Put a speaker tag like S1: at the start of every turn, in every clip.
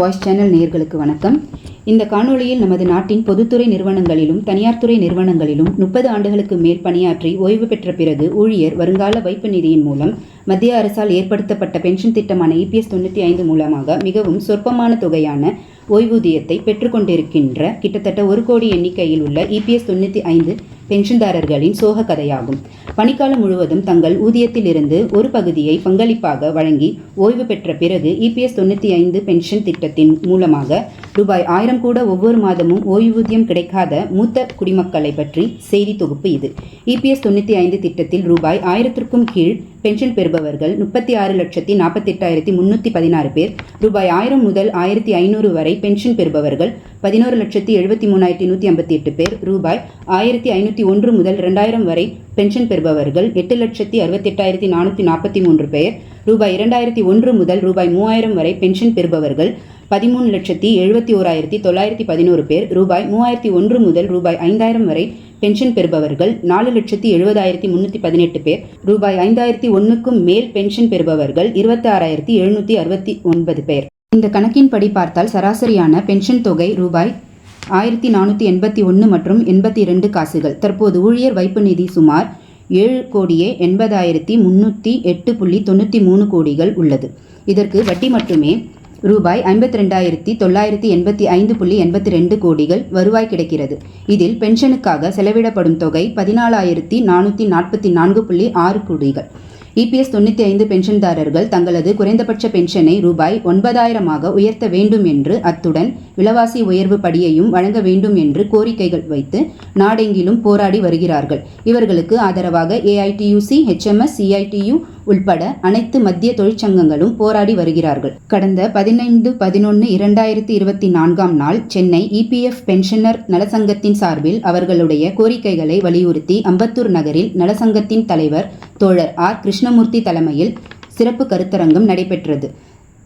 S1: Voice channel நேயர்களுக்கு வணக்கம். இந்த காணொளியில் நமது நாட்டின் பொதுத்துறை நிறுவனங்களிலும் தனியார் துறை நிறுவனங்களிலும் 30 ஆண்டுகளுக்கு மேல் பணியாற்றி ஓய்வு பெற்ற பிறகு ஊழியர் வருங்கால வைப்பு நிதியின் மூலம் மத்திய அரசால் ஏற்படுத்தப்பட்ட பென்ஷன் திட்டமான EPS 95 மூலமாக மிகவும் சொற்பமான தொகையான ஓய்வூதியத்தை பெற்றுக்கொண்டிருக்கின்ற கிட்டத்தட்ட 1 கோடி எண்ணிக்கையில் உள்ள EPS 95 பென்ஷன்தாரர்களின் சோக கதையாகும். பணிக்காலம் முழுவதும் தங்கள் ஊதியத்தில் இருந்து ஒரு பகுதியை பங்களிப்பாக வழங்கி ஓய்வு பெற்ற பிறகு EPS 95 பென்ஷன் திட்டத்தின் மூலமாக ரூபாய் 1000 கூட ஒவ்வொரு மாதமும் ஓய்வூதியம் கிடைக்காத மூத்த குடிமக்களை பற்றி செய்தி தொகுப்பு இது. EPS 95 திட்டத்தில் ரூபாய் 1000க்கும் கீழ் பென்ஷன் பெறுபவர்கள் 36,48,316 பேர், ரூபாய் 1000 முதல் 1500 வரை பென்ஷன் பெறுபவர்கள் 11,73,158 பேர், ரூபாய் 1501 முதல் 2000 வரை பென்ஷன் பெறுபவர்கள் 8,68,443 பேர், ரூபாய் 2001 முதல் ரூபாய் 3000 வரை பென்ஷன் பெறுபவர்கள் 13,71,911 பேர், ரூபாய் 3001 முதல் ரூபாய் 5000 வரை பென்ஷன் பெறுபவர்கள் 4,70,318 பேர், ரூபாய் 5,001க்கும் மேல் பென்ஷன் பெறுபவர்கள் 26,769 பேர். இந்த கணக்கின்படி பார்த்தால் சராசரியான பென்ஷன் தொகை ரூபாய் 1,481 மற்றும் 82 காசுகள். தற்போது ஊழியர் வைப்பு நிதி சுமார் 7,80,308.93 கோடிகள் உள்ளது. இதற்கு வட்டி மட்டுமே ரூபாய் 52,985.82 கோடிகள் வருவாய் கிடைக்கிறது. இதில் பென்ஷனுக்காக செலவிடப்படும் தொகை 14,444.6 கோடிகள். EPS 95 பென்ஷன்தாரர்கள் தங்களது குறைந்தபட்ச பென்ஷனை ரூபாய் 9,000ஆக உயர்த்த வேண்டும் என்று, அத்துடன் விலைவாசி உயர்வு படியையும் வழங்க வேண்டும் என்று கோரிக்கைகள் வைத்து நாடெங்கிலும் போராடி வருகிறார்கள். இவர்களுக்கு ஆதரவாக AITUC, HMS, CITU உள்பட அனைத்து மத்திய தொழிற்சங்கங்களும் போராடி வருகிறார்கள். கடந்த 15/11/2024 நாள் சென்னை EPF பென்ஷனர் நலசங்கத்தின் சார்பில் அவர்களுடைய கோரிக்கைகளை வலியுறுத்தி அம்பத்தூர் நகரில் நலசங்கத்தின் தலைவர் தோழர் R. கிருஷ்ணமூர்த்தி தலைமையில் சிறப்பு கருத்தரங்கம் நடைபெற்றது.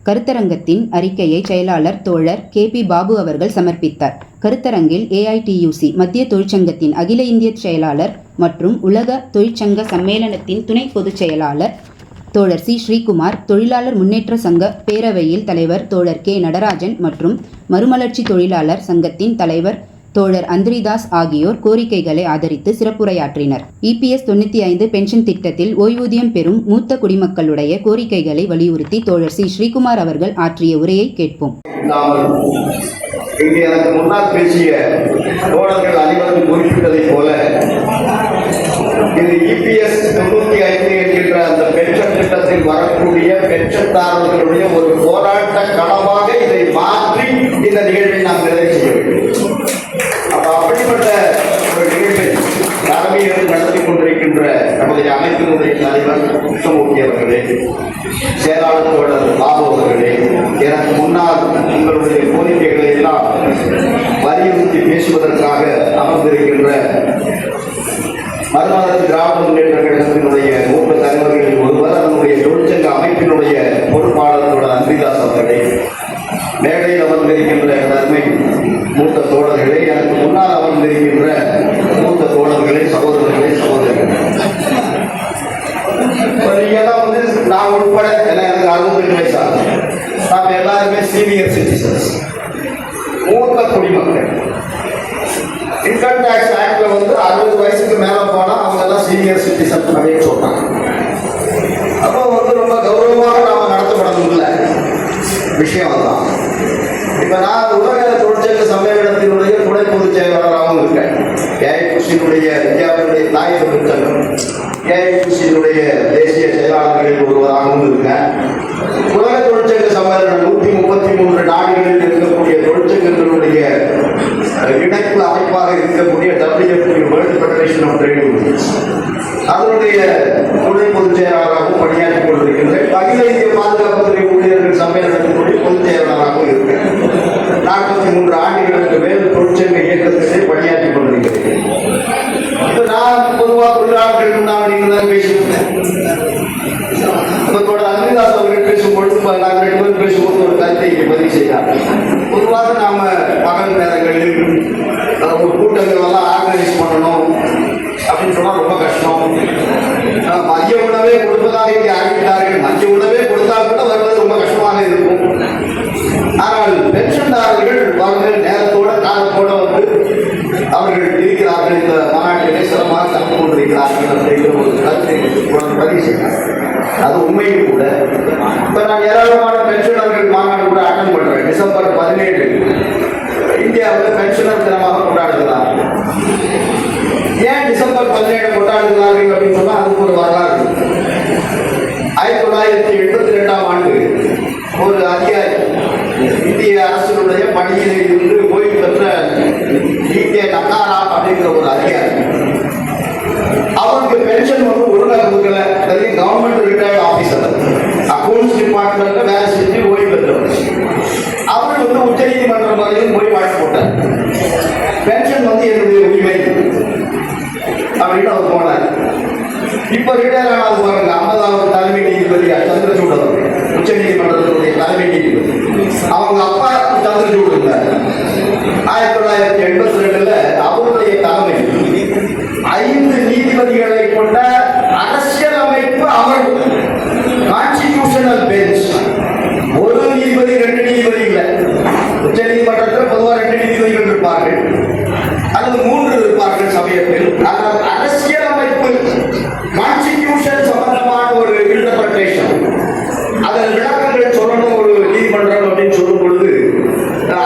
S1: கருத்தரங்கத்தின் அறிக்கையை செயலாளர் தோழர் KP பாபு அவர்கள் சமர்ப்பித்தார். கருத்தரங்கில் AITUC மத்திய தொழிற்சங்கத்தின் அகில இந்திய செயலாளர் மற்றும் உலக தொழிற்சங்க சம்மேளனத்தின் துணை பொதுச் செயலாளர் தோழர் C. ஸ்ரீகுமார், தொழிலாளர் முன்னேற்ற சங்க பேரவையில் தலைவர் தோழர் K. நடராஜன் மற்றும் மறுமலர்ச்சி தொழிலாளர் சங்கத்தின் தலைவர் தோழர் அந்திரிதாஸ் ஆகியோர் கோரிக்கைகளை ஆதரித்து சிறப்புரையாற்றினர். EPS 95 பென்ஷன் திட்டத்தில் ஓய்வூதியம் பெறும் மூத்த குடிமக்களுடைய கோரிக்கைகளை வலியுறுத்தி தோழர் C. ஸ்ரீகுமார் அவர்கள் ஆற்றிய உரையை கேட்போம்.
S2: இங்கே எனக்கு முன்னால் பேசிய தோழர்கள் அனைவரும் குறிப்பிட்டதைப் போல இது EPS 95 என்கின்ற அந்த பென்ஷன் திட்டத்தில் வரக்கூடிய பென்ஷன்தாரர்களுடைய ஒரு போராட்ட களமாக இதை மாற்றி இந்த நிகழ்வை நாம் நிறைவு செய்ய வேண்டும். அப்படிப்பட்ட ஒரு நிகழ்வை தலைமையில் நடத்தி கொண்டிருக்கின்ற நம்முடைய அமைப்பினுடைய தலைவர் கிருஷ்ணமூர்த்தி அவர்களே, செயலாளர் தோழர் பாபு அவர்களே, எனக்கு முன்னால் உங்களுடைய கோரிக்கைகளை எல்லாம் வலியுறுத்தி பேசுவதற்காக அமர்ந்திருக்கின்ற மறுமலர்ச்சி திராவிட முன்னேற்ற கழகத்தினுடைய மூத்த தலைவர்களில் ஒருவர், அதனுடைய தொழிற்சங்க அமைப்பினுடைய பொறுப்பாளர் தோழர் அந்திரிதாஸ் அவர்களே, மேடையில் அமர்ந்திருக்கின்ற நன்மை மூத்த தோழர்களே, எனக்கு முன்னால் அமர்ந்திருக்கின்ற மூத்த தோழர்களே, சகோதரர்களே, சகோதரிகளே, நான் உட்பட எனக்கு 62 வயசு ஆகும். நாம் எல்லாருமே சீனியர் சிட்டிசன்ஸ், மூத்த குடிமக்கள். இன்கம் டாக்ஸ் ஆக்ட்ல 60 வயசுக்கு மேல போனா அவங்க எல்லாம் சீனியர் சிட்டிசன் அப்படின்னு சொல்றாங்க. அப்போ ரொம்ப கௌரவமாக நாம நடத்தப்படணும் இல்லை விஷயம் தான். இப்ப நான் உலக தொழிற்சங்க சம்மேளனத்தினுடைய துணை பொதுச் செயலாளராகவும் இருக்கேன். AITUC-னுடைய இந்தியாவுடைய தாய் தொழிற்சங்கம், AITUC-னுடைய தேசிய செயலாளர்களில் ஒருவராகவும் இருக்கேன். உலக தொழிற்சங்க சம்மேளனம் 133 நாடுகளில் இருக்கக்கூடிய தொழிற்சங்கங்களுடைய இணைப்பு அமைப்பாக இருக்கக்கூடிய WFT world federation of trade unions அதனுடைய துணை பொதுச் செயலாளராகவும் பணியாற்றிக் கொண்டிருக்கின்றேன். அகில இந்திய பாதுகாப்புத்துறை ஊழியர்கள் சம்மேளனத்தினுடைய பொதுச் செயலாளராகவும் இருக்கிறேன். 43 ஆண்டுகளுக்கு மேல் தொழிற்சங்க இயக்கத்திலே பணியாற்றிக் கொண்டிருக்கிறேன். இப்ப நான் பொதுவாக தொழிலாளர்களுக்கு நான் நீங்கள் பேசியிருந்தேன். அந்திரிதாஸ் அவர்கள் பேசும்பொழுது நாங்கள் 2 பேரும் பேசும்போது ஒரு கருத்தை பதிவு செய்தார்கள். பொதுவாக நாம பகல் நேரங்களில் ஒரு கூட்டங்கள் எல்லாம் ஆர்கனைஸ் பண்ணணும் அப்படின்னு சொன்னா ரொம்ப கஷ்டம். மதிய உணவே கொடுப்பதாக இங்கே ஆகிவிட்டார்கள். மதிய உணவே கொடுத்தால் கூட வருவது ரொம்ப கஷ்டமாக இருக்கும். ஆனால் ஆனால் பென்ஷன்தாரர்கள் அவர்கள் நேரத்தோட காலத்தோட வந்து அவர்கள் இருக்கிறார்கள், இந்த மாநாட்டிலே சிறப்பாக கலந்து கொண்டிருக்கிறார்கள் அப்படிங்கிற ஒரு கருத்தை பதிவு செய்கிறார். அது உண்மையும் கூட. இப்ப நான் ஏராளமான பென்ஷனர்கள் மாநாடு கூட அட்டன் பண்றேன். டிசம்பர் 17 இந்தியாவில் பென்ஷனர் தினமாக கொண்டாடுகிறார். ஏன் டிசம்பர் 17 கொண்டாடுகிறார்கள் அப்படின்னு சொன்னா அதுக்கு ஒரு வரலாறு. 1982ஆம் ஆண்டு ஒரு அதிகாரி இந்திய அரசினுடைய பணியில் இருந்து ஓய்வு பெற்ற டி.கே. நக்காரா அப்படிங்கிற ஒரு அதிகாரி, அவருக்கு பென்ஷன் வந்து ஒழுங்கா கொடுக்கல. கவர்மெண்ட் ரிட்டையர்ட் ஆபீசர், அக்கௌண்ட்ஸ் டிபார்ட்மெண்ட்ல வேலை செஞ்சு ஓய்வு பெற்றவர். அவர் வந்து உச்ச நீதிமன்றம் வரையும் போய் வழக்கு போட்டார். பென்ஷன் வந்து என்னுடைய உரிமை அப்படின்னு அவர் போனார். இப்ப ரிட்டையர் ஆனது பாருங்க, 50வது தலைமை நீதிபதி சந்திரசூட் அவர், உச்ச நீதிமன்றத்தினுடைய தலைமை நீதிபதி. அவங்க அப்பா சந்திரசூட் இருந்தார். 1982 அவருடைய தலைமை 5 நீதிபதிகளை கொண்ட அரசியலமைப்பு அமர்வு, கான்ஸ்டிடியூஷனல் பெஞ்ச். ஒரு நீதிபதி 2 நீதிபதி இல்லை. உச்ச நீதிமன்றத்தில் பொதுவாக 2 நீதிபதிகள் இருப்பார்கள் அல்லது 3 இருப்பார்கள் சமயத்தில். அரசியலமைப்பு கான்ஸ்டிடியூஷன் சம்பந்தமான ஒரு இன்டர்பிரேஷன், அதன் விளக்கங்கள் சொல்லணும் ஒரு நீதிமன்றம் அப்படின்னு சொல்லும் பொழுது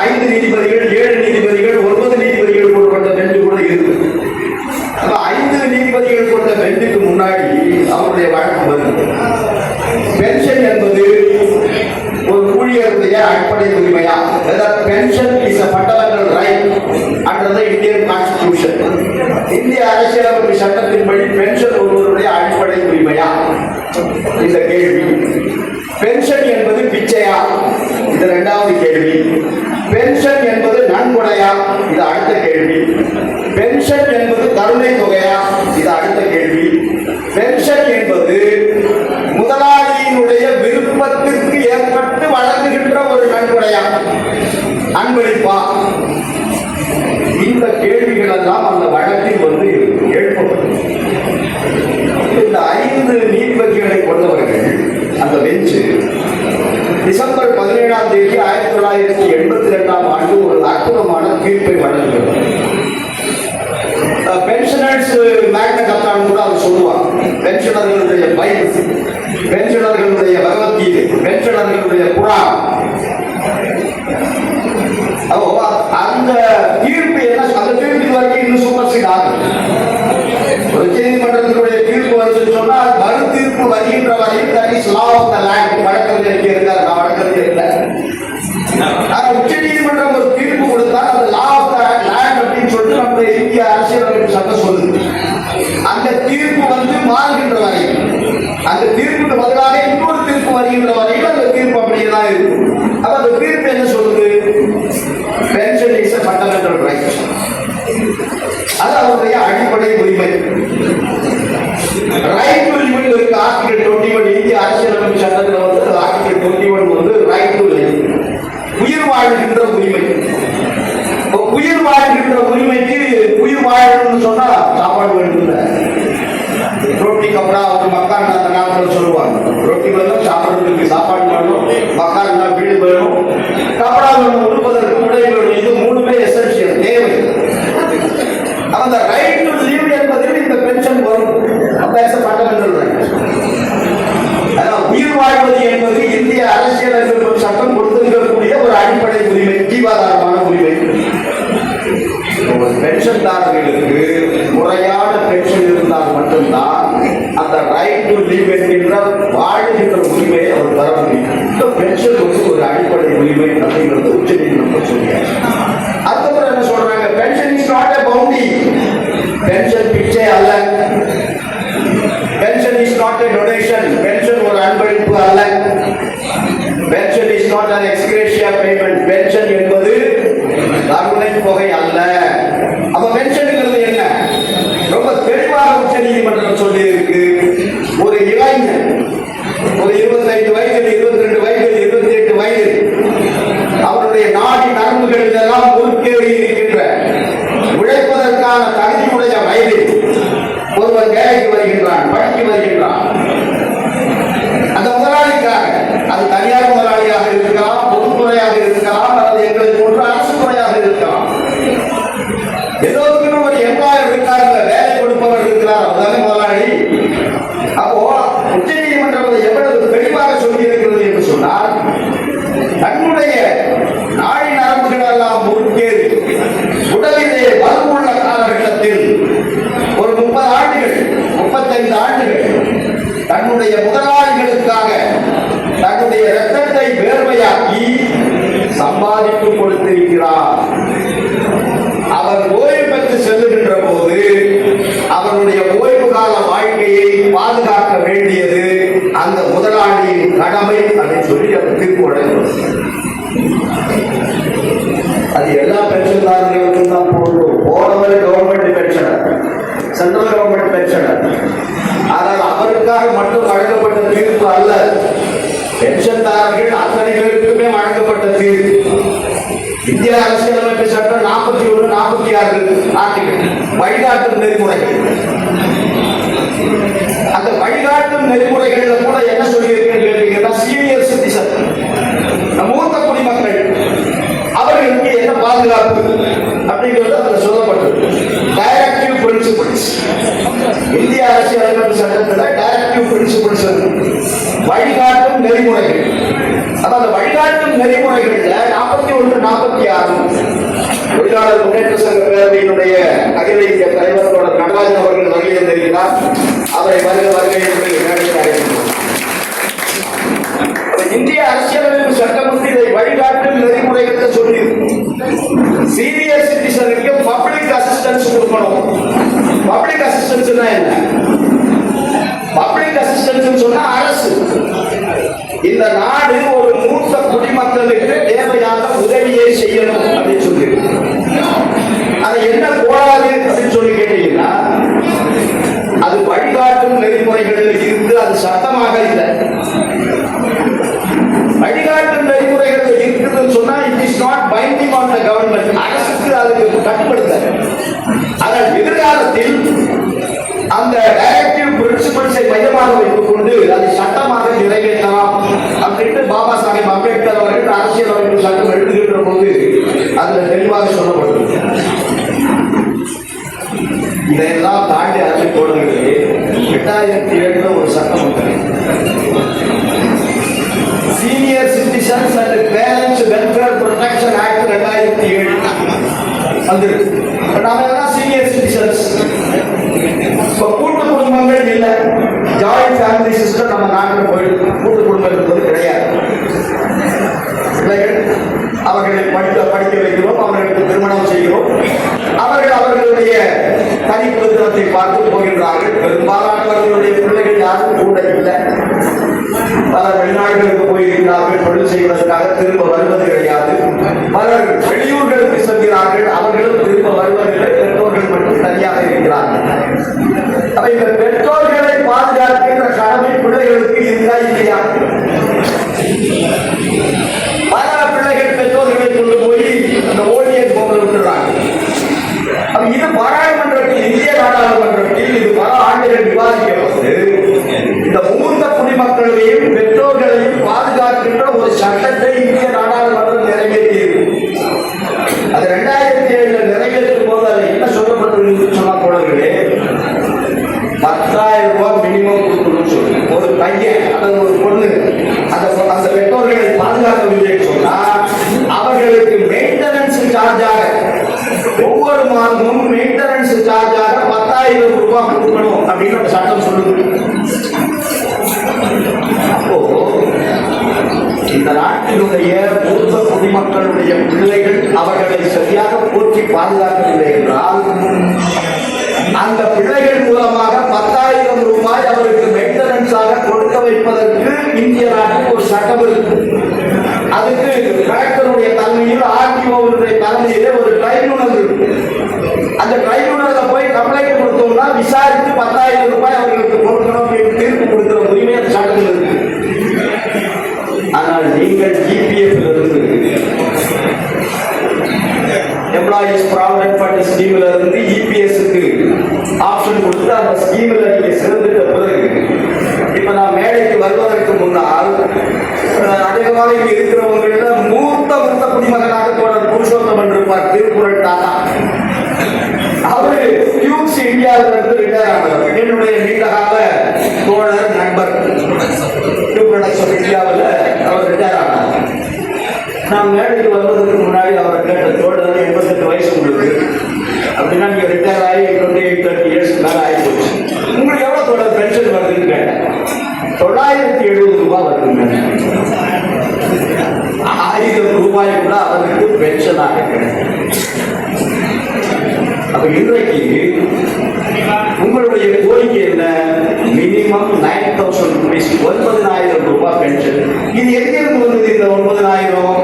S2: 5 நீதிபதிகள், 7 நீதிபதிகள், 9 நீதிபதிகள் கொண்ட பெஞ்சு கூட இருக்கு. 5 நீதிபதிகள் கொண்ட பெஞ்சுக்கு முன்னாடி அவருடைய வழக்கு வருது. பென்ஷன் என்பது ஒரு ஊழியருடைய அடிப்படை உரிமையா? Pension is a fundamental right under the Indian Constitution. இந்திய அரசியலமைப்பு சட்டத்தின்படி பென்ஷன் ஒருவருடைய அடிப்படை உரிமையா? இந்த கேள்வி. பென்ஷன் என்பது பிச்சையா? இது 2வது கேள்வி. பென்ஷன் என்பது நன்கொடையா? இது அடுத்த கேள்வி. பென்ஷன் என்பது கருணை தொகையா? இது அடுத்த கேள்வி. பென்ஷன் என்பது முதலாளியினுடைய விருப்பத்திற்கு ஏற்பட்டு வழங்குகின்ற ஒரு நன்கொடையா, அன்பளிப்பா? இந்த கேள்விகள் எல்லாம் அந்த வழக்கில் வந்து எழுப்பப்படும். இந்த 5 நீதிபதிகளை கொண்டவர்கள் அந்த பெஞ்சு டிசம்பர் 17ஆம் தேதி 1982ஆம் ஆண்டு ஒரு அற்புதமான தீர்ப்பை வழங்குகிறது. பென்ஷனர்ஸ் மேக்னா கர்த்தான்னு கூட அவர் சொல்லுவாங்க. பென்ஷனர்களுடைய பைபிள், பென்ஷனர்களுடைய பகவத்கீதை, பென்ஷனர்களுடைய குரான். அந்த தீர்ப்பு என்ன, அந்த தீர்ப்பு வரைக்கும் இன்னும் சூப்பர் சீட் ஆகும். உச்ச நீதிமன்றத்தினுடைய தீர்ப்பு வருதுன்னு சொன்னா மறு தீர்ப்பு வருகின்ற வரையும் that is law of the land. வழக்கறிஞர் இருக்காரு, நான் வழக்கறிஞர் இல்லை. உச்ச நீதிமன்றம் ஒரு தீர்ப்பு கொடுத்தா அந்த லா ஆஃப் த லேண்ட் அப்படின்னு சொல்லிட்டு நம்முடைய இந்திய அரசியலமைப்பு சட்டம் சொல்லுது. அந்த தீர்ப்பு வந்து மாறுகின்ற வரையில், அந்த தீர்ப்புக்கு பதிலாக இன்னொரு தீர்ப்பு வருகின்ற வரையில் அந்த தீர்ப்பு அப்படியே தான் இருக்கும். அப்ப அந்த தீர்ப்பு என்ன சொல்லுது? Pension is a fundamental right. அது அவருடைய அடிப்படை உரிமை. ரைட் டு லிவ் இருக்கு. ஆர்டிகல் 21 இந்திய அரசியலமைப்பு சட்டத்தில் வந்து ஆர்டிகல் 21 வந்து ரைட் டு லிவ், உயிர் வாழ்கின்ற உரிமை. உயிர் வாழ்கின்ற உரிமைக்கு உயிர் வாழணும்னு சொன்னா சாப்பாடு வேணும். ரொட்டி கப்படா ஒரு மக்கான் அந்த காலத்தில் சொல்லுவாங்க. ரொட்டி வேணும், சாப்பாடு சாப்பாடு வேணும், மக்கான் வீடு வேணும், கப்படா வேணும், உடுப்பதற்கு உடை வேணும். இது 3மே எசென்சியல், தேவை. அந்த ரைட் டு லிவ் என்பதில் இந்த பென்ஷன் வரும். உயிர் வாழ்வது என்பது இந்திய அரசியலமைப்பு சட்டம் கொடுத்திருக்கக்கூடிய ஒரு அடிப்படை உரிமை, ஜீவாதாரமான உரிமை. பென்ஷன்தாரர்களுக்கு முறையான பென்ஷன் இருந்தால் மட்டும்தான் அந்த ரைட் டு லிவ் என்கின்ற வாழ்கின்ற உரிமையை அவர் தர முடியும். இந்த பென்ஷன் வந்து ஒரு அடிப்படை உரிமை அப்படிங்கிறது உச்ச நீதிமன்றம் சொல்லியாரு. அதுக்கப்புறம் என்ன சொல்றாங்க? Pension is not a bounty. Pension பிச்சை அல்ல. Pension is not a donation. Pension ஒரு அன்பளிப்பு அல்ல. Pension is not an ex-gratia payment. Pension என்பது கருணை தொகை அல்ல. அப்ப பென்ஷனுங்கிறது என்ன? ரொம்ப தெளிவாக உச்ச நீதிமன்றம் சொல்லி இருக்கு. ஒரு இளைஞர் ஒரு 25 வயது, 22 வயது, 28 வயது, அவருடைய நாடி நரம்புகள் இதெல்லாம் முறுக்கேறி இருக்கின்ற உழைப்பதற்கான தகுதியுடைய வயதில் ஒருவர் வேலைக்கு வருகின்றான், படிக்க வருகின்றான். அந்த முதலாளிக்காக, அது தனியார் முதலாளியாக இருக்கலாம், பொதுத்துறையாக இருக்கலாம், சம்பாதித்து கொடுத்திருக்கிறார். அவர் ஓய்வு பெற்று செல்லுகின்ற போது அவருடைய ஓய்வு கால வாழ்க்கையை பாதுகாக்க வேண்டியது அந்த முதலாளியின் கடமை அப்படின்னு சொல்லி அவர் தீர்ப்பு வழங்குகிறார். அது எல்லா பென்ஷன்தாரர்களுக்கும் தான் போனவர் government pensioner, central government pensioner. ஆனால் அவருக்காக மட்டும் வழங்கப்பட்ட தீர்ப்பு அல்ல, பென்ஷன்தாரர்கள் அத்தனை பேருக்குமே வழங்கப்பட்ட தீர்ப்பு. இந்திய அரசியலமைப்பு சட்டம் 41, 46 ஆர்டிகல் வழிகாட்டும் நெறிமுறைகள். அந்த வழிகாட்டும் நெறிமுறைகள்ல கூட என்ன சொல்லியிருக்கேன்னு கேட்டீங்கன்னா, சீனியர் சிட்டிசன், மூத்த குடிமக்கள், அவர்களுக்கு என்ன பாதுகாப்பு அப்படிங்கிறது அதுல சொல்லப்பட்டது. டைரக்டிவ் பிரின்சிபிள்ஸ், இந்திய அரசியலமைப்பு சட்டத்துல டைரக்டிவ் பிரின்சிபிள்ஸ், வழிகாட்டும் நெறிமுறைகள். அதாவது வழிகாட்டும் நெறிமுறைகள்ல 41, 46 தொழிலாளர் முன்னேற்ற சங்க பேரவையினுடைய அகில இந்திய தலைவர் தோழர் நடராஜன் அவர்கள் வருகை தந்திருக்கிறார். அவரை வருகை என்று அழைக்கிறோம். இந்திய அரசியலமைப்பு சட்டம் இதை வழிகாட்டும் நெறிமுறைகள் சொல்லி சீனியர் சிட்டிசனுக்கு பப்ளிக் அசிஸ்டன்ஸ் கொடுக்கணும். பப்ளிக் அசிஸ்டன்ஸ் என்ன? பப்ளிக் அசிஸ்டன்ஸ் சொன்னா அரசு, இந்த நாடு ஒரு மூத்த குடிமக்களுக்கு தேவையான உதவியை செய்யணும் அப்படின்னு சொல்லி, அதை என்ன போடாது அப்படின்னு சொல்லி கேட்டீங்கன்னா, அது வழிகாட்டும் நெறிமுறைகளில் இருந்து அது சட்டமாக இல்லை. வழிகாட்டும் நெறிமுறைகள் இருக்குதுன்னு சொன்னா it is not binding on the government, அரசுக்கு அதுக்கு கட்டுப்படுத்த. ஆனால் எதிர்காலத்தில் அந்த டைரக்டிவ் பிரின்சிபல்ஸை மையமாக வைத்துக் கொண்டு அதை சட்டமாக நிறைவேற்றலாம் அப்படின்னு பாபா சாஹேப் அம்பேத்கர் அவர்கள் அரசியலமைப்பு சட்டம் எழுதுகின்ற போது அதுல தெளிவாக சொல்லப்பட்டது. இதையெல்லாம் தாண்டி அரசு போடுகிறது. 2007 ஒரு சட்டம் வந்தது, senior citizens and parents welfare protection act 2007 வந்துருக்கு. நாம எல்லாம் சீனியர் சிட்டிசன்ஸ், கூட்டு குடும்பங்கள் இல்லை, ஜாயிண்ட் ஃபேமிலி சிஸ்டம் நம்ம நாட்டில் போயிட்டு கூட்டு குடும்பம் என்பது கிடையாது. அவர்களை படிக்க வைக்கிறோம், அவர்களுக்கு திருமணம் செய்கிறோம், அவர்கள் அவர்களுடைய தனிப்புத்தனத்தை பார்த்து போகின்றார்கள். பெரும்பாலானவர்களுடைய பிள்ளைகள் யாரும் கூட இல்லை, பலர் வெளிநாடுகளுக்கு போயிருக்கிறார்கள், தொழில் செய்வதற்காக திரும்ப வருவது கிடையாது. பலர் வெளியூர்களுக்கு செல்கிறார்கள், அவர்களும் திரும்ப வருவதில்லை, பெற்றோர்கள் மட்டும் தனியாக இருக்கிறார்கள். இந்த பெற்றோர்களை பாதுகாக்கின்ற கடமை பிள்ளைகளுக்கு இருக்கா இல்லையா? பல பிள்ளைகள் பெற்றோர்களை கொண்டு போய் அந்த ஓடிஎஸ் போகல் விட்டுறாங்க. இது பாராளுமன்றத்தில், இந்திய நாடாளுமன்றத்தில் இது பல ஆண்டுகள் விவாதிக்கப்பட்டு இந்த மூத்த குடிமக்களையும் பெற்றோர்களையும் பாதுகாக்கின்ற ஒரு சட்டத்தை இந்திய நாடாளுமன்றம் நிறைவேற்றியது. அது 2007 நிறைவேற்றும் போது அது என்ன சொல்லப்பட்டது சொன்னா போனவர்களே, 10,000 ரூபாய் மினிமம் கொடுக்கணும்னு சொல்லி ஒரு பையன் அல்லது ஒரு பொண்ணு அந்த பெற்றோர்களை பாதுகாக்கவில்லை சொன்னா அவர்களுக்கு மெயின்டெனன்ஸ் சார்ஜாக ஒவ்வொரு மாதமும் மெயின்டெனன்ஸ் சார்ஜாக 10,000 ரூபாய் கொடுக்கணும் அப்படின்னு சட்டம் சொல்லுது. அப்போ இந்த நாட்டினுடைய மூத்த குடிமக்களுடைய பிள்ளைகள் அவர்களை சரியாக போற்றி பாதுகாக்கவில்லை என்றால் அந்த பிள்ளைகள் மூலமாக 10,000 ரூபாய் அவருக்கு மெயின்டெனன்ஸாக கொடுக்க வைப்பதற்கு இந்திய நாட்டில் ஒரு சட்டம் இருக்கு. அதுக்கு கலெக்டருடைய தலைமையில் ஆர்டிஓவுடைய தலைமையிலே ஒரு ட்ரைபுனல் இருக்கு. அந்த ட்ரைபுனல்ல போய் கம்ப்ளைண்ட் கொடுத்தோம்னா விசாரித்து 10,000 ரூபாய் அவர்களுக்கு கொடுக்கணும் அப்படின்னு தீர்ப்பு கொடுக்கிற உரிமை அந்த சட்டத்தில் இருக்கு. ஆனால் நீங்கள் ஜிபிஎஃப்ல இருந்து எம்ப்ளாயிஸ் ப்ராவிடன்ட் ஃபண்ட் ஸ்கீம்ல இருந்து இபிஎஸ்க்கு ஆப்ஷன் கொடுத்து அந்த ஸ்கீம்ல நீங்க சேர்ந்துட்ட பிறகு இப்ப நான் மேடைக்கு வருவதற்கு முன்னால் அதிகமாக இங்க இருக்கிறவங்கள மூத்த குடிமகனாக தோழர் புருஷோத்தமன் இருப்பார், திருக்குறள் தாத்தா. அவரு டியூப்ஸ் இந்தியாவில இருந்து ரிட்டையர் ஆனவர், என்னுடைய நீண்டகால தோழர் நண்பர். இந்தியாவில் அவர் ரிட்டையர் ஆனார். நான் மேடைக்கு வருவதற்கு முன்னாடி அவரை கேட்ட, தோழர் 88 வயசு உங்களுக்கு அப்படின்னா நீங்க ரிட்டையர் ஆகி 28-30 இயர்ஸ்க்கு மேல ஆகி போச்சு, உங்களுக்கு எவ்வளவு தோழர் பென்ஷன் வருதுன்னு கேட்டேன். 970 ரூபாய் வருதுங்க. 1000 ரூபாய் ரூபாய் கூட அவருக்கு பென்ஷனாக கிடைக்கும். அப்ப இன்றைக்கு உங்களுடைய கோரிக்கை என்ன? மினிமம் 9,000 rupees, 9,000 ரூபாய் பென்ஷன். இது எங்கிருந்து வந்தது? இந்த 9,000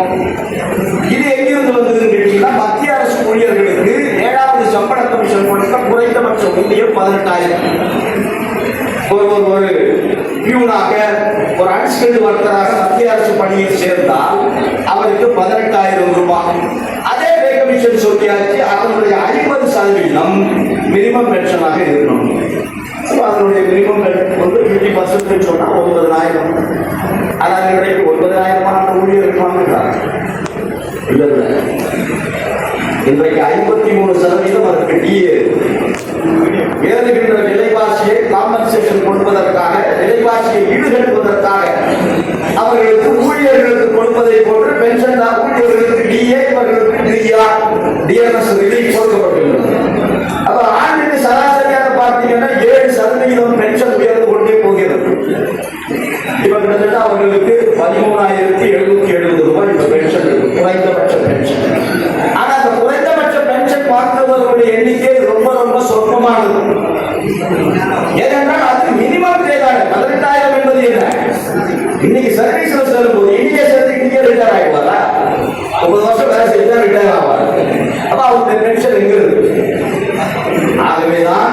S2: இது எங்கிருந்து வந்ததுன்னு கேட்டீங்கன்னா, மத்திய அரசு ஊழியர்களுக்கு 7வது சம்பள கமிஷன் கொடுத்த குறைந்தபட்ச ஊதியம் 18,000. ஒரு பியூனாக, ஒரு அன்ஸ்கில்டு ஒர்க்கராக மத்திய அரசு பணியில் சேர்ந்தால் அவருக்கு 18,000 ரூபாய். அதே பே கமிஷன் சொல்லியாச்சு, அதனுடைய 50% மினிமம் பென்ஷனாக இருக்கணும். அதனுடைய மினிமம் வந்து 50% சொன்னா 9,000. அதாவது இன்றைக்கு 9,000 ஊழியர்கள் வாங்குகிறாங்க. இல்ல இன்றைக்கு 53% அதற்கு டிஏ. ஏறுகின்ற விலைவாசியை காம்பன்சேஷன் கொடுப்பதற்காக, விலைவாசியை ஈடுகட்டுவதற்காக அவர்களுக்கு ஊழியர்களுக்கு கொடுப்பதை போன்று பென்ஷன் ஊழியர்களுக்கு டிஏ, இவர்களுக்கு டிஎன்எஸ் ரிலீஃப் கொடுக்கப்பட்டுள்ளது. அப்ப ஆண்டுக்கு சராசரியாக பார்த்தீங்கன்னா 7% பென்ஷன் உயர்ந்து கொண்டே போகிறது. இப்ப கிட்டத்தட்ட அவர்களுக்கு 13,770 ரூபாய் இந்த பென்ஷன், குறைந்தபட்ச பென்ஷன். ஆனா அந்த குறைந்தபட்ச பென்ஷன் வாங்குவதற்குரிய எண்ணிக்கை ரொம்ப ரொம்ப சொற்பமானது. ஏனென்றால் அது மினிமம் தேவை. 18,000 என்பது என்ன? இன்னைக்கு சர்வீஸ்ல சேரும்போது இன்னைக்கே சேர்த்து இன்னைக்கே ரிட்டையர் ஆகிடுவாரா? 30 வருஷம் வேலை செஞ்சா ரிட்டையர் ஆவார். அப்ப அவருக்கு பென்ஷன் எங்க இருக்கு? ஆகவேதான்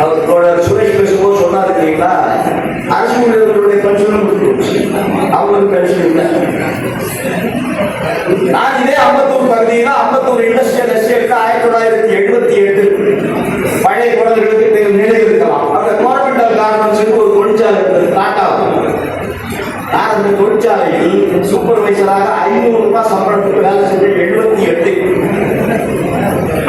S2: அவர் தோழர் சுரேஷ் பேசும்போது சொன்னார் இல்லைங்களா, அரசு ஊழியர்களுடைய பென்ஷனும் அவங்களுக்கு பென்ஷன் இல்லை. நான் இதே அம்பத்தூர் பகுதியில், அம்பத்தூர் இண்டஸ்ட்ரியல் எஸ்டேட் 1978 பழைய குழந்தைகளுக்கு நினைவு இருக்கலாம். அந்த கோரமண்டல் கார்மெண்ட்ஸ் ஒரு தொழிற்சாலை டாடா. நான் அந்த தொழிற்சாலையில் சூப்பர்வைசராக 500 ரூபாய் சம்பளத்துக்கு வேலை செஞ்ச 78.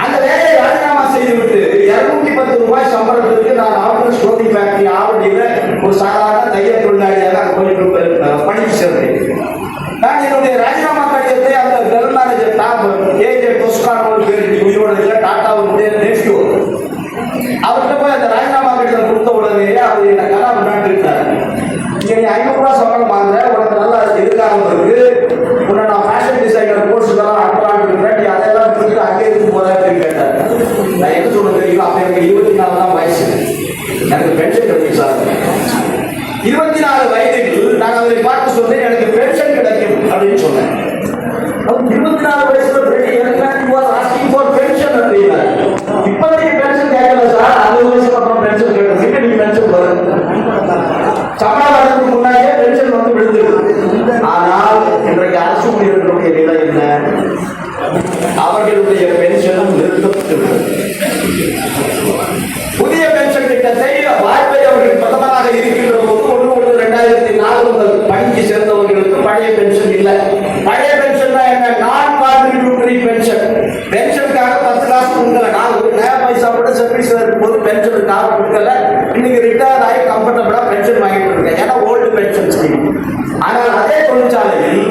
S2: அந்த வேலையை ராஜினாமா செய்துவிட்டு 210 ரூபாய் சம்பளத்திற்கு நான் ஆபரேஷன் ஸ்டோரி ஃபேக்டரி ஆவடியில் ஒரு சாதாரண தையல் தொழிலாளியாக பணிக்கு சேர்ந்தேன். நான் என்னுடைய ராஜினாமா கடிதத்தை அந்த ஜெனரல் மேனேஜர் ஏஜே டொஸ்கான் உயிரோட டாட்டாவுக்கு நேசிட்டு அவர்கிட்ட போய் அந்த ராஜினாமா கடிதம் கொடுத்த உடனே அவர் என்ன கலா விளையாண்டு இருக்காரு. நீ 500 ரூபாய் சம்பளம் வாங்குற, உனக்கு நல்ல எதிர்காலம் இருக்கு, உன்னை நான் ஃபேஷன் டிசைனர் கோர்ஸ் எல்லாம் அனுப்பலான்னு இருக்கிறேன், நீ அதெல்லாம் கொடுத்து அங்கே இருந்து போற அப்படின்னு கேட்டார். நான் என்ன சொல்ல தெரியுமா, அப்ப எனக்கு 24 தான் வயசு, எனக்கு பென்ஷன் கிடைக்கும் சார். 24 வயதில் நான் அவரை பார்த்து சொன்னேன், எனக்கு பென்ஷன் கிடைக்கும் அப்படின்னு சொன்னேன். 24 வயசுல பென்ஷன் அப்படின்னா இப்போதைக்கு பென்ஷன் கேட்கல சார், 60 வயசுக்கு அப்புறம் பென்ஷன் கேட்கறதுக்கு நீங்க பென்ஷன் வரும். சம்பளம் வரதுக்கு முன்னாடியே பென்ஷன் வந்து விழுந்துருக்கு. ஆனால் இன்றைக்கு அரசு ஊழியர்களுடைய நிலை என்ன? அவர்களுடைய பென்ஷனும் நிறுத்தப்பட்டுள்ளது. புதிய பென்ஷன் திட்டத்தை வாய்ப்பை அவர்கள் பிரதமராக இருக்கின்ற போது 1/1/2004 முதல் பணிக்கு சேர்ந்தவர்களுக்கு பழைய பென்ஷன் இல்லை. பழைய பென்ஷன் என்ன? நான் கான்ட்ரிபியூட்டரி பென்ஷன். பென்ஷனுக்காக 10 காசு கொடுக்கல, நான் ஒரு நயா பைசா கூட சர்வீஸ்ல இருக்கும்போது பென்ஷனுக்காக கொடுக்கல. இன்னைக்கு ரிட்டையர் ஆகி கம்ஃபர்டபுளா பென்ஷன் வாங்கிட்டு இருக்கேன், ஏன்னா ஓல்டு பென்ஷன் ஸ்கீம். ஆனால் அதே தொழிற்சாலையில்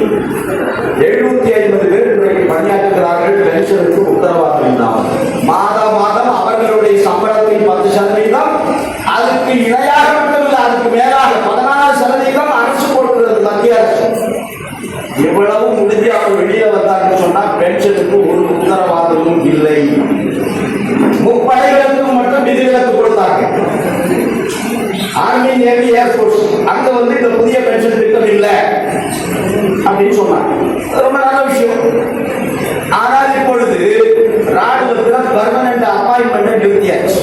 S2: 750 பேர் இன்றைக்கு பணியாற்றுகிறார்கள். பென்ஷனுக்கு உத்தரவாதம் இல்லாமல் மாதம் மாதம் அவர்களுடைய சம்பளத்தில் 10%, அதுக்கு இணையாக மட்டுமில்லை, அதுக்கு மேலாக 14% அரசு கொடுக்கிறது, மத்திய அரசு. எவ்வளவு முடிஞ்சு அவர் வெளியே வந்தார்னு சொன்னா பென்ஷனுக்கு ஒரு உத்தரவாதமும் இல்லை. முப்படைகளுக்கு மட்டும் விதிவிலக்கு கொடுத்தாங்க. ஆர்மி, நேவி, ஏர்போர்ஸ் அங்க வந்து இந்த புதிய பென்ஷன் திட்டம் இல்லை அப்படின்னு சொன்னாங்க. ரொம்ப நல்ல விஷயம். ஆனால் இப்பொழுது ராணுவத்தில் பெர்மனன்ட் அப்பாயின்மெண்ட் நிறுத்தியாச்சு.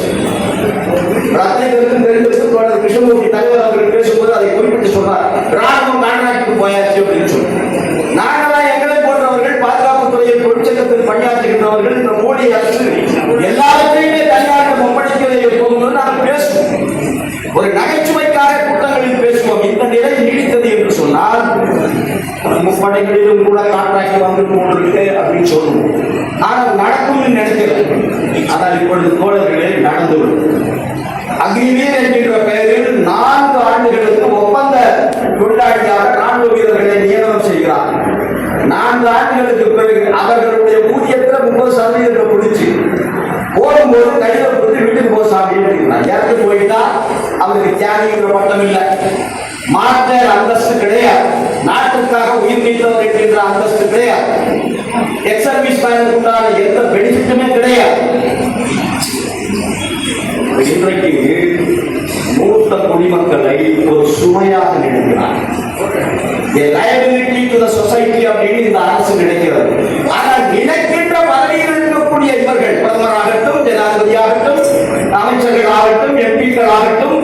S2: ரத்னத்திற்கும் தெரிந்திருக்கும் கிருஷ்ணமூர்த்தி தலைவர் அவர்கள் பேசும்போது அதை குறிப்பிட்டு சொன்னார், ராணுவம் கான்ட்ராக்டுக்கு போயாச்சு அப்படின்னு சொல்லி. நாங்களாம் எங்களை போன்றவர்கள் பாதுகாப்பு துறையில் தொழிற்சங்கத்தில் பணியாற்றுகின்றவர்கள் இந்த மோடி அரசு எல்லாவற்றையுமே தனியார் ஒப்படைக்கலை போகும்போது நாம் பேசுவோம், ஒரு நகைச்சுவைக்காக கூட்டங்களில் பேசுவோம். இந்த நிலை நீடித்தது என்று சொன்னால் முப்படைகளிலும் கூட கான்ட்ராக்ட் வந்து போட்டிருக்கு அப்படின்னு சொல்லுவோம். ஆனால் நடக்கும் நினைக்கிறேன். ஆனால் இப்பொழுது தோழர்களே நடந்துள்ளது. அக்னிவீர் என்கின்ற பெயரில் 4 ஆண்டுகளுக்கு ஒப்பந்த தொழிலாளியாக ராணுவ வீரர்களை நியமனம் செய்கிறார். 4 ஆண்டுகளுக்கு பிறகு அவர்களுடைய ஊதியத்தில் 30% பிடிச்சு போகும்போது கையில கொடுத்து வீட்டுக்கு போக சாமி இறந்து போயிட்டா அவருக்கு தியாகிங்கிற பட்டம் இல்லை, மாற்ற அந்தஸ்து கிடையாது. நாட்டு நாட்டுக்காக உயிர் நீத்தவர் என்கின்ற அந்தஸ்து கிடையாது. எக்ஸ் சர்வீஸ் மேனுக்கு உண்டான எந்த பெனிஃபிட்டுமே கிடையாது. இன்றைக்கு மூத்த குடிமக்களை ஒரு சுமையாக நினைக்கிறார். சொசைட்டி அப்படின்னு இந்த அரசு நினைக்கிறது. ஆனால் நினைக்கின்ற பதவியில் இருக்கக்கூடிய இவர்கள் பிரதமராகட்டும், ஜனாதிபதியாகட்டும், அமைச்சர்கள் ஆகட்டும், எம்பிக்கள் ஆகட்டும்,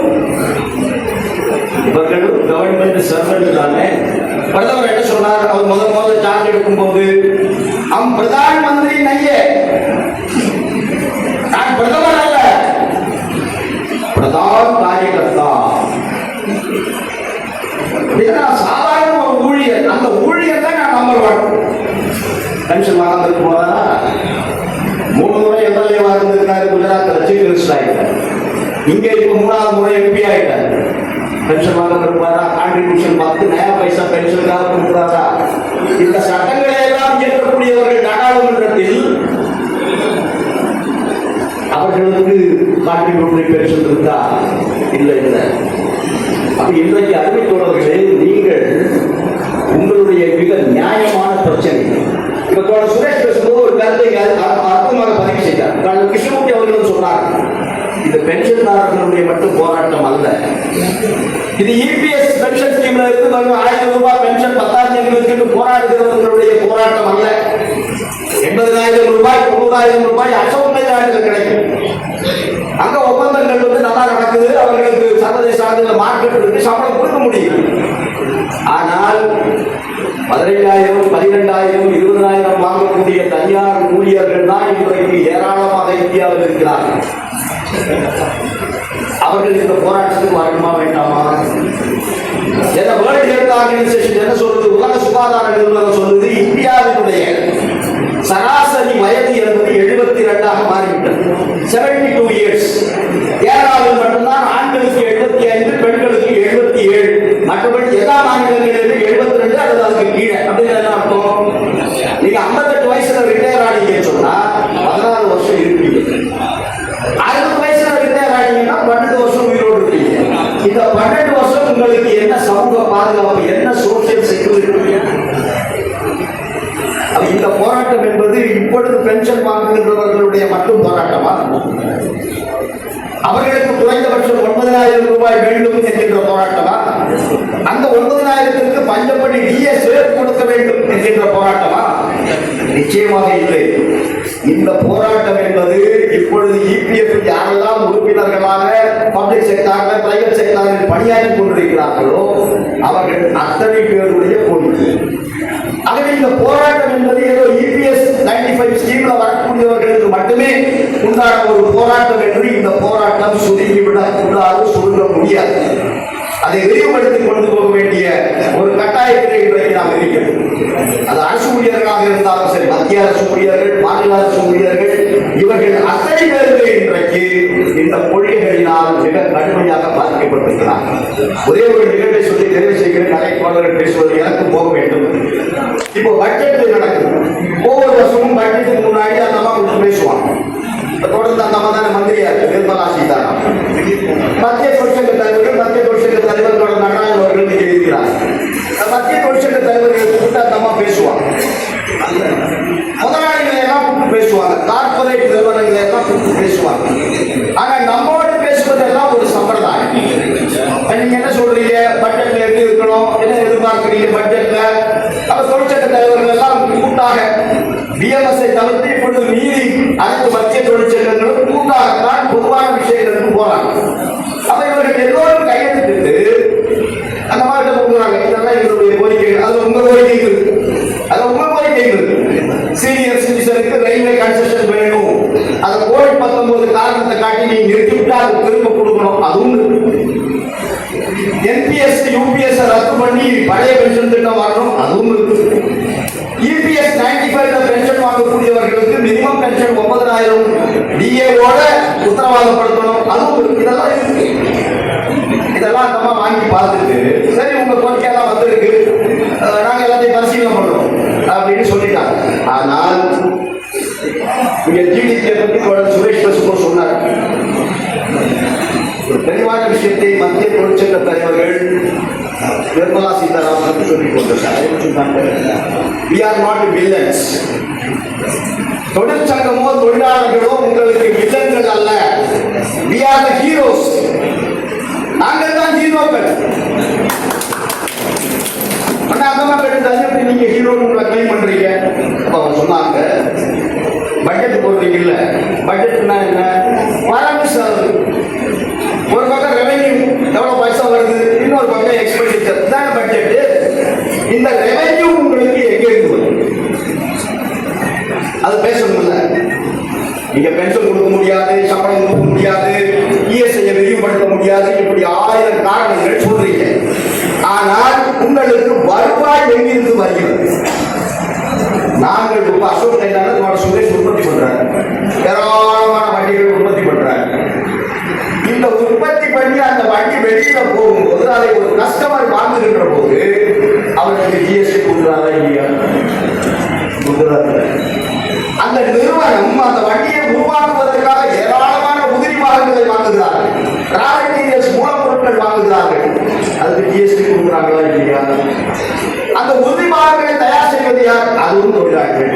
S2: இவர்களும் கவர்மெண்ட் சர்வெண்ட் தானே. பிரதமர் என்ன சொன்னார்? அவர் முதல் சார்ஜ் எடுக்கும் போது हम प्रधानमंत्री नहीं है, நான் பிரதமர் அல்ல, பிரதான் காரியகர்த்தா. சாதாரண ஒரு ஊழியர், அந்த ஊழியர் தான் நான் நம்பர் 1. பென்ஷன் வாங்க போதா 3 முறை எம்எல்ஏவா இருந்திருக்காரு, குஜராத் சீஃப் மினிஸ்டர் ஆயிட்டார். இங்க இப்ப 3வது முறை எம்பி ஆயிட்டார். பென்ஷன் வாங்க இருப்பாரா? கான்ட்ரிபியூஷன் 10 நயா பைசா பென்ஷனுக்காக கொடுக்குறாரா? இந்த சட்டங்களை எல்லாம் இயற்றக்கூடியவர்கள் நாடாளுமன்றத்தில் அவர்களுக்கு கான்ட்ரிபியூட்டரி பென்ஷன் இருக்கா? இல்லை. அப்ப இன்றைக்கு அருமை தோழர்களே, நீங்கள் உங்களுடைய மிக நியாயமான பிரச்சனை இப்ப சுரேஷ் பேசும்போது ஒரு கருத்தை அர்த்தமாக பதிவு செய்தார். கிருஷ்ணமூர்த்தி அவர்களும் சொன்னார், இது பென்ஷன்தாரர்களுடைய மட்டும் போராட்டம் அல்ல, இது இபிஎஸ் பென்ஷன் ஸ்கீம்ல இருந்து 1000 ரூபாய் பென்ஷன் 10,000 எங்களுக்கு போராடுகிறவர்களுடைய போராட்டம் அல்ல. 80,000 ரூபாய் 90,000 ரூபாய் அசௌகரியங்கள் கிடைக்கும். அங்க ஒப்பந்தங்கள் நல்லா நடக்குது, அவர்களுக்கு சர்வதேச அளவில் மார்க்கெட் இருக்கு, சம்பளம் கொடுக்க முடியும். ஆனால் 15,000, 12,000, 20,000 வாங்கக்கூடிய தனியார் ஊழியர்கள் தான் இன்றைக்கு ஏராளமாக இந்தியாவில் இருக்கிறார்கள். அவர்கள் இந்த போராட்டத்துக்கு வரணுமா வேண்டாமா? வேர்ல்ட் ஹெல்த் ஆர்கனைசேஷன் என்ன சொல்றது? உலக சுகாதார நிறுவனம் சொல்லுது, இந்தியாவினுடைய சராசரி வயது என்பது 72 மாறிவிட்டது. 72 இயர்ஸ். கேரளாவில் மட்டும்தான் ஆண்களுக்கு 75, பெண்களுக்கு 77. மற்றபடி எல்லா மாநிலங்களிலும் 72 அல்லது அதுக்கு கீழே. அப்படின்னு என்ன அர்த்தம்? நீங்க 58 வயசுல ரிட்டையர் ஆனீங்கன்னு சொன்னா 16 வருஷம் இருப்பீங்க. 60 வயசுல ரிட்டையர் ஆனீங்கன்னா 12 வருஷம் உயிரோடு இருப்பீங்க. இந்த 12 வருஷம் உங்களுக்கு என்ன சமூக பாதுகாப்பு, என்ன சோசியல் செக்யூரிட்டி? இந்த போராட்டம் என்பது இப்பொழுது பென்ஷன் வாங்குகின்றவர்களுடைய மட்டும் போராட்டமா? அவர்களுக்கு குறைந்தபட்சம் 9,000 ரூபாய் வேண்டும் என்கின்ற போராட்டமா? அந்த 9,000க்கு பஞ்சப்படி டிஎஸ் கொடுக்க வேண்டும் என்கின்ற போராட்டமா? நிச்சயமாக இல்லை. இந்த போராட்டம் என்பது இப்பொழுது இபிஎஃப் யாரெல்லாம் உறுப்பினர்களாக பப்ளிக் செக்டார்ல, பிரைவேட் செக்டாரில் பணியாற்றி கொண்டிருக்கிறார்களோ அவர்கள் அத்தனை பேருடைய கோரிக்கை. ஆகவே இந்த போராட்டம் என்பது ஏதோ இபிஎஸ் 95 ஸ்கீம்ல வரக்கூடியவர்களுக்கு மட்டுமே உண்டான ஒரு போராட்டம் என்று இந்த போராட்டம் சுருங்கிவிடக் கூடாது, சுருங்க முடியாது. அதை விரிவுபடுத்தி கொண்டு போக வேண்டிய ஒரு கட்டாயத்திலே இன்றைக்கு நாம் இருக்கிறோம். அது அரசு ஊழியர்களாக இருந்தாலும் சரி, மத்திய அரசு ஊழியர்கள், மாநில அரசு ஊழியர்கள், இவர்கள் அத்தனை பேருக்கு இன்றைக்கு இந்த கொள்கைகளினால் மிக கடுமையாக பாதிக்கப்பட்டிருக்கிறார். ஒரே ஒரு நிகழ்வை சொல்லி நிறைவு செய்கிற கலைப்பாளர்கள் பேசுவது எனக்கு போக வேண்டும். இப்போ பட்ஜெட் நடக்குது. ஒவ்வொரு வருஷமும் பட்ஜெட்டுக்கு முன்னாடி அந்த அம்மா கொஞ்சம் பேசுவாங்க. தொடர்ந்து அந்த அம்மா தானே மந்திரியா இருக்கு, நிர்மலா சீதாராமன். மத்திய தொழிற்சங்க தலைவர்கள், மத்திய தொழிற்சங்க தலைவர் தொடர் நடராஜன் அவர்கள் இங்கே இருக்கிறார். மத்திய தொழிற்சங்க தலைவர்கள் கூப்பிட்டு அந்த அம்மா பேசுவாங்க. முதலாளிகளை எல்லாம் கூப்பிட்டு பேசுவாங்க, கார்பரேட் நிறுவனங்களை எல்லாம் கூப்பிட்டு பேசுவாங்க. ஆனா நம்மோடு பேசுவதெல்லாம் ஒரு சம்பிரதாயம். நீங்க என்ன சொல்றீங்க, பட்ஜெட்ல எப்படி இருக்கணும், என்ன எதிர்பார்க்கிறீங்க பட்ஜெட்ல? அப்ப தொழிற்சங்க தலைவர்கள் எல்லாம் கூட்டாக பிஎம்எஸ்ஐ தவிர்த்து இப்பொழுது மீறி அனைத்து மத்திய தொழிற்சங்கங்களும் கூட்டாகத்தான் பொதுவான விஷயங்களுக்கு போறாங்க. அப்ப இவர்கள் எல்லோரும் கையெழுத்திட்டு அந்த மாதிரி கொடுக்குறாங்க. இதெல்லாம் எங்களுடைய கோரிக்கைகள். அது உங்க கோரிக்கைகள், அது உங்க கோரிக்கைகள். சீனியர் சிட்டிசனுக்கு ரயில்வே கன்செஷன் வேணும், அதை COVID-19 காரணத்தை காட்டி நீங்க நிறுத்திவிட்டு அது திரும்ப கொடுக்கணும், அதுவும் என்பிஎஸ் யூபிஎஸ் ரத்து பண்ணி பழைய பென்ஷன் திட்டம் வரணும், அதுவும் இருக்கு. இபிஎஸ் 95 பென்ஷன் வாங்கக்கூடியவர்களுக்கு மினிமம் பென்ஷன் 9,000 டிஏவோட உத்தரவாதப்படுத்தணும், அதுவும் இருக்கு. இதெல்லாம் இருக்கு. இதெல்லாம் நம்ம வாங்கி பார்த்துட்டு சரி உங்க கோரிக்கையெல்லாம் வந்திருக்கு, நாங்க எல்லாத்தையும் பரிசீலனை பண்றோம் அப்படின்னு சொல்லிட்டாங்க. ஆனால் இங்க ஜிடிபியை பத்தி சுரேஷ் பேசும்போது சொன்னார், ஒரு தெளிவான விஷயத்தை மத்திய தொழிற்சங்க தலைவர்கள் நிர்மலா சீதாராமன் சொல்லிக் கொண்டிருக்காங்க. We are not villains. தொழிற்சங்கமோ தொழிலாளர்களோ உங்களுக்கு வில்லன்கள் அல்ல. We are the heroes. நாங்கள் தான் ஹீரோக்கள். அந்தமா கேட்டு நீங்க ஹீரோன்னு உங்களை கிளைம் பண்றீங்க. அப்ப அவங்க சொன்னாங்க, பட்ஜெட் போடுறீங்க இல்ல, பட்ஜெட்னா என்ன? வரவு செலவு. ஒரு பக்கம் ரெவென்யூ எவ்வளவு பைசா வருது, இன்னொரு பக்கம் எக்ஸ்பெண்டிச்சர் தான் பட்ஜெட். இந்த ரெவென்யூ உங்களுக்கு எங்க இருந்து வரும்? அது பேசணும்ல. நீங்க பென்ஷன் கொடுக்க முடியாது, சம்பளம் கொடுக்க முடியாது, இஎஸ்ஐ விரிவுபடுத்த முடியாது, இப்படி 1000 காரணங்கள் சொல்றீங்க. ஆனால் உங்களுக்கு வருவாய் எங்கிருந்து வருகிறது? நாங்கள் ரொம்ப அசோக் லைலான சுரேஷ் உற்பத்தி பண்றாங்க, ஏராளமான வண்டிகள் உற்பத்தி பண்றாங்க. இந்த உற்பத்தி பண்ணி அந்த வண்டி வெளியில போகும்போது அதை ஒரு கஸ்டமர் வாங்குகின்ற போது அவருக்கு ஜிஎஸ்டி கொடுக்குறாங்க இல்லையா? அந்த நிறுவனம் அந்த வண்டியை உருவாக்குவதற்காக ஏராளமான உதிரி பாகங்களை வாங்குகிறார்கள், ரா மெட்டீரியல்ஸ் மூலப்பொருட்கள் வாங்குகிறார்கள். அதுக்கு ஜிஎஸ்டி கொடுக்குறாங்களா இல்லையா? அந்த உதிரி பாகங்களை தயார் செய்வது யார்? அதுவும் தொழிலாளர்கள்.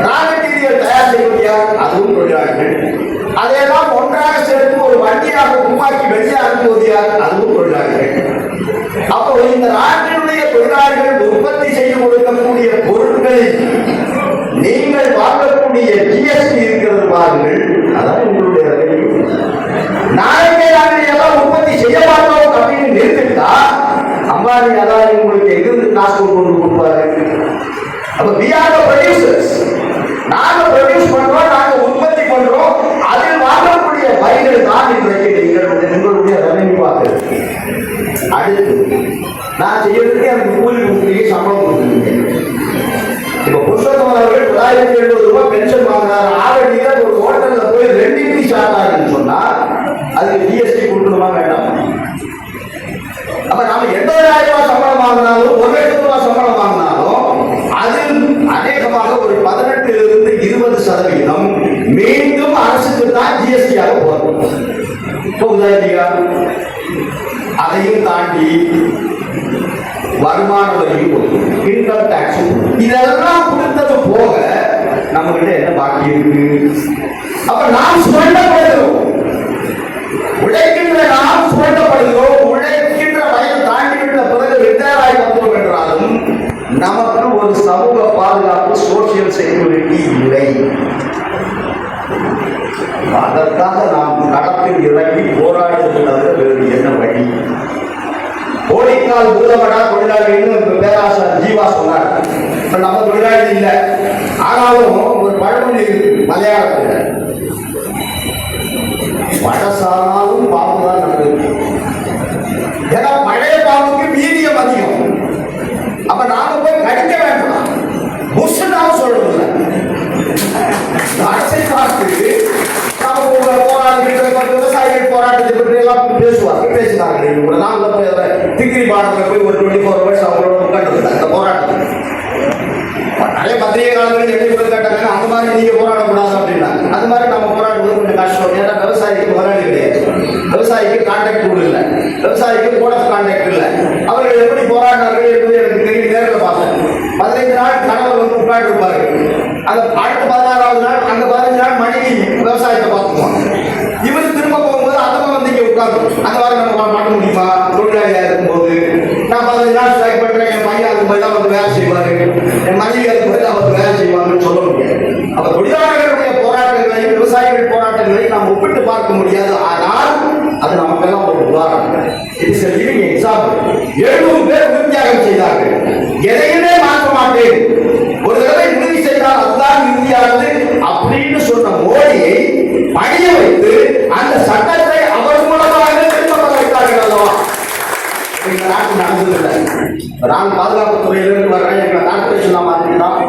S2: ரா மெட்டீரியல் தயார் செய்வது யார்? அதுவும் தொழிலாளர்கள். அதையெல்லாம் ஒன்றாக சேர்த்து ஒரு வண்டியாக உருவாக்கி வெளியே அனுப்புவது யார்? அதுவும் தொழிலாளர்கள். அப்போ இந்த நாட்டினுடைய தொழிலாளர்கள் உற்பத்தி செய்து கொடுக்கக்கூடிய பொருட்களில் நீங்கள் வாங்கக்கூடிய ஜிஎஸ்டி இருக்கிறது பாருங்கள், அதான் உங்களுடைய ரெவென்யூ. நாளைக்கே நாங்கள் எல்லாம் உற்பத்தி செய்ய மாட்டோம் அப்படின்னு நிறுத்திட்டா அம்பானி அதான் உங்களுக்கு எங்கிருந்து காசு கொண்டு கொடுப்பாரு? அப்ப we are the producers. நாங்க ப்ரொடியூஸ் பண்றோம், நாங்க உற்பத்தி பண்றோம், அதில் வாங்கக்கூடிய வரிகள் தான் இன்றைக்கு உங்களுடைய ரெவென்யூ ஆகுது. அடுத்து நான் செய்யறதுக்கு எனக்கு கூலி கொடுக்குறீங்க, சம்பளம் கொடுக்குறீங்க. இப்ப புருஷோத்தமன் அவர்கள் 970 ரூபாய் பென்ஷன் வாங்குறாரு. ஆல்ரெடி ஒரு ஹோட்டல்ல போய் 2 இட்லி சாப்பிட்டாருன்னு சொன்னா அதுக்கு ஜிஎஸ்டி கொடுக்கணுமா வேண்டாம்? அப்ப நாம 80,000 ரூபாய் சம்பளம் வாங்கினாலும் 1 லட்சம் ரூபாய் சம்பளம் வாங்கினாலும் அதில் அநேகமாக ஒரு 18% 20% மீண்டும் அரசுக்கு தான் ஜிஎஸ்டியாக போகும். அதையும் தாண்டி வருமான வரியும் இன்கம் டாக்ஸ் இதெல்லாம் கொடுத்தது போக நம்ம கிட்ட என்ன பாக்கி இருக்கு? அப்ப நாம் சுரண்டப்படுகிறோம், உழைக்கின்ற நாம் சுரண்டப்படுகிறோம். உழைக்கின்ற வயது தாண்டிவிட்ட பிறகு ரிட்டையர் ஆகி வந்தோம் என்றாலும் நமக்கு ஒரு சமூக பாதுகாப்பு, சோசியல் செக்யூரிட்டி இல்லை. அதற்காக நாம் களத்தில் இறங்கி போராடுவது வேறு என்ன வழி? கோடிக்கால் பூதமடா தொழிலாளின்னு பேராசிரியர் ஜீவா சொன்னார். இப்ப நம்ம தொழிலாளி இல்லை, ஆனாலும் ஒரு பழமொழி மலையாளத்துல, வடசானாலும் பாம்பு தான் நல்லது. ஏன்னா பழைய பாம்புக்கு வீரியம் அதிகம். அப்ப நாம போய் கடிக்க வேண்டாம், புஷ்ஷாவும் சொல்லணும்ல. அரசை பார்த்து விவசாயிகள் போராட்டத்தை பற்றி எல்லாம் பேசுவாங்க, பேசினாங்க. டிகிரி பாடத்துல போய் ஒரு 24 hours அவங்களோட உட்காந்து அந்த போராட்டம் நிறைய பத்திரிகை காலங்களில் எப்படி போய் கேட்டாங்க, அந்த மாதிரி நீங்க போராடக்கூடாது அப்படின்னா அந்த மாதிரி நம்ம போராடுறது கொஞ்சம் கஷ்டம். ஏன்னா விவசாயிக்கு முதலாளி கிடையாது, விவசாயிக்கு கான்டாக்ட் கூட இல்லை, விவசாயிக்கு கோட் ஆஃப் கான்டாக்ட் இல்லை. அவர்கள் எப்படி போராடினார்கள் என்பது எனக்கு தெரியும். நேரில் பார்த்தேன். 15 நாள் கணவர் வந்து உட்காந்து இருப்பாரு, அந்த அடுத்த 16வது நாள் அந்த 15 நாள் மனைவி விவசாயத்தை பார்த்துக்குவாங்க. இவர் திரும்ப போகும்போது அதெல்லாம் வந்து இங்க உட்காந்து அந்த வாரம் நம்ம மாட்ட முடியுமா? தொழிலாளியா இருக்கும்போது நான் 15 நாள் ஸ்ட்ரைக் பண்றேன், என் பையன் அதுக்கு போய் தான் வந்து வேலை செய்வாரு, என் மனைவி அதுக்கு போய் தான் வந்து வேலை செய்வாங்கன்னு சொல்ல முடியாது. அப்ப தொழிலாளர்களுடைய போராட்டங்களை, விவசாயிகள் போராட்டங்களை நாம் ஒப்பிட்டு பார்க்க முடியாது. ஆனால் அது நமக்கெல்லாம் ஒரு உதாரணம். It's a living example. 700 பேர் உறுதியாகம் செய்தார்கள். எதையுமே மாற்ற மாட்டேன், ஒரு தடவை உறுதி செய்தால் அதுதான் இறுதியானது அப்படின்னு சொன்ன மோடியை பணிய வைத்து அந்த சட்டத்தை அவர் மூலமாக திரும்ப வைத்தார்கள் அல்லவா? எங்க நாட்டு நடந்ததில்லை. நான் பாதுகாப்பு துறையிலிருந்து வர்றேன், எங்களை கார்பரேஷனா மாற்றிட்டோம்.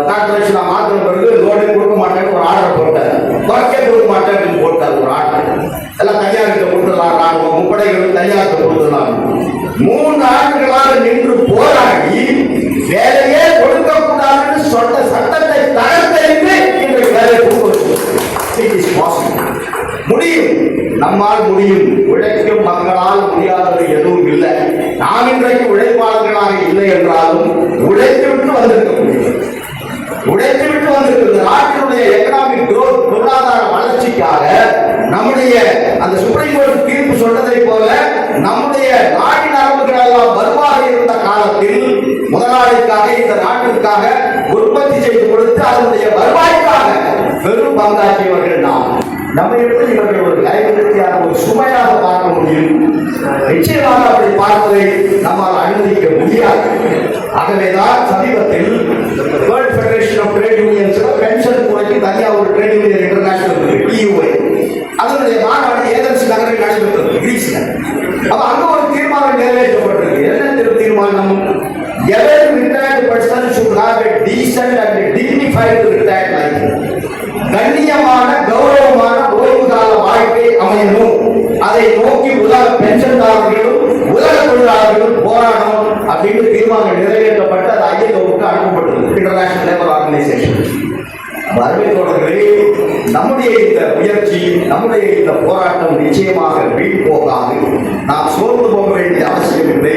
S2: கார்பரேஷனா மாற்றின பிறகு லோனே கொடுக்க மாட்டேன்னு ஒரு ஆர்டர் போட்டார், தொகையே கொடுக்க மாட்டேன் அப்படின்னு போட்டார் ஒரு ஆர்டர். எல்லாம் தனியாருக்கு கொடுத்துடலாம், ராணுவம் முப்படைகளுக்கு தனியாருக்கு கொடுத்துடலாம். 3 ஆண்டுகளாக நின்று போராடி வேலையே கொடுக்கக்கூடாதுன்னு சொன்ன சட்டத்தை தகர்த்தெறிந்து இன்றைக்கு வேலையை கொடுக்க முடியும். முடியும். நம்மால் முடியும். உழைக்கும் மக்களால் முடியாதது எதுவும் இல்லை. நாம் இன்றைக்கு உழைப்பாளர்களாக இல்லை என்றாலும் உழைத்துவிட்டு வந்திருக்கக்கூடிய நாட்டினுடைய எக்கனாமிக் growth, பொருளாதார வளர்ச்சிக்காக நம்முடைய அந்த சுப்ரீம் கோர்ட் தீர்ப்பு சொன்னதை போல நம்முடைய நாட்டின் நரம்புகள் எல்லாம் வலுவாக இருந்த காலத்தில் முதலாளிக்காக இந்த நாட்டிற்காக உற்பத்தி செய்து கொடுத்து அதனுடைய வருவாய்க்காக பெரும் பங்காற்றியவர்கள் நாம். நம்ம எப்படி இவர்கள் ஒரு லைபிலிட்டியாக ஒரு சுமையாக பார்க்க முடியும்? நிச்சயமாக அப்படி பார்ப்பதை நம்மால் அனுமதிக்க முடியாது. ஆகவேதான் சமீபத்தில் world federation of trade unions pension துறைக்கு தனியாக ஒரு ட்ரேட் யூனியன் இன்டர்நேஷனல் டியூஐ அதனுடைய மாநாடு ஏதென்ஸ் நகரில் நடைபெற்றது கிரீஸ்ல. அப்ப அங்க ஒரு தீர்மானம் நிறைவேற்றப்பட்டிருக்கு. என்ன தீர்மானம்? Every retired person should have a decent and dignified retired life. கண்ணியமான கௌரவமான ஓய்வு கால வாழ்க்கை அமையணும். அதை நோக்கி உலக பென்ஷன்தாரர்களும் உலக தொழிலாளர்களும் போராடணும் அப்படின்னு தீர்மானம் நிறைவேற்றப்பட்டு அது ஐஎல்ஓவுக்கு அனுப்பப்பட்டது, இன்டர்நேஷனல் லேபர் ஆர்கனைசேஷன். வரவேற்பவர்களே, நம்முடைய இந்த முயற்சி, நம்முடைய இந்த போராட்டம் நிச்சயமாக வீண் போகாது. நாம் சோர்ந்து போக வேண்டிய அவசியம் இல்லை.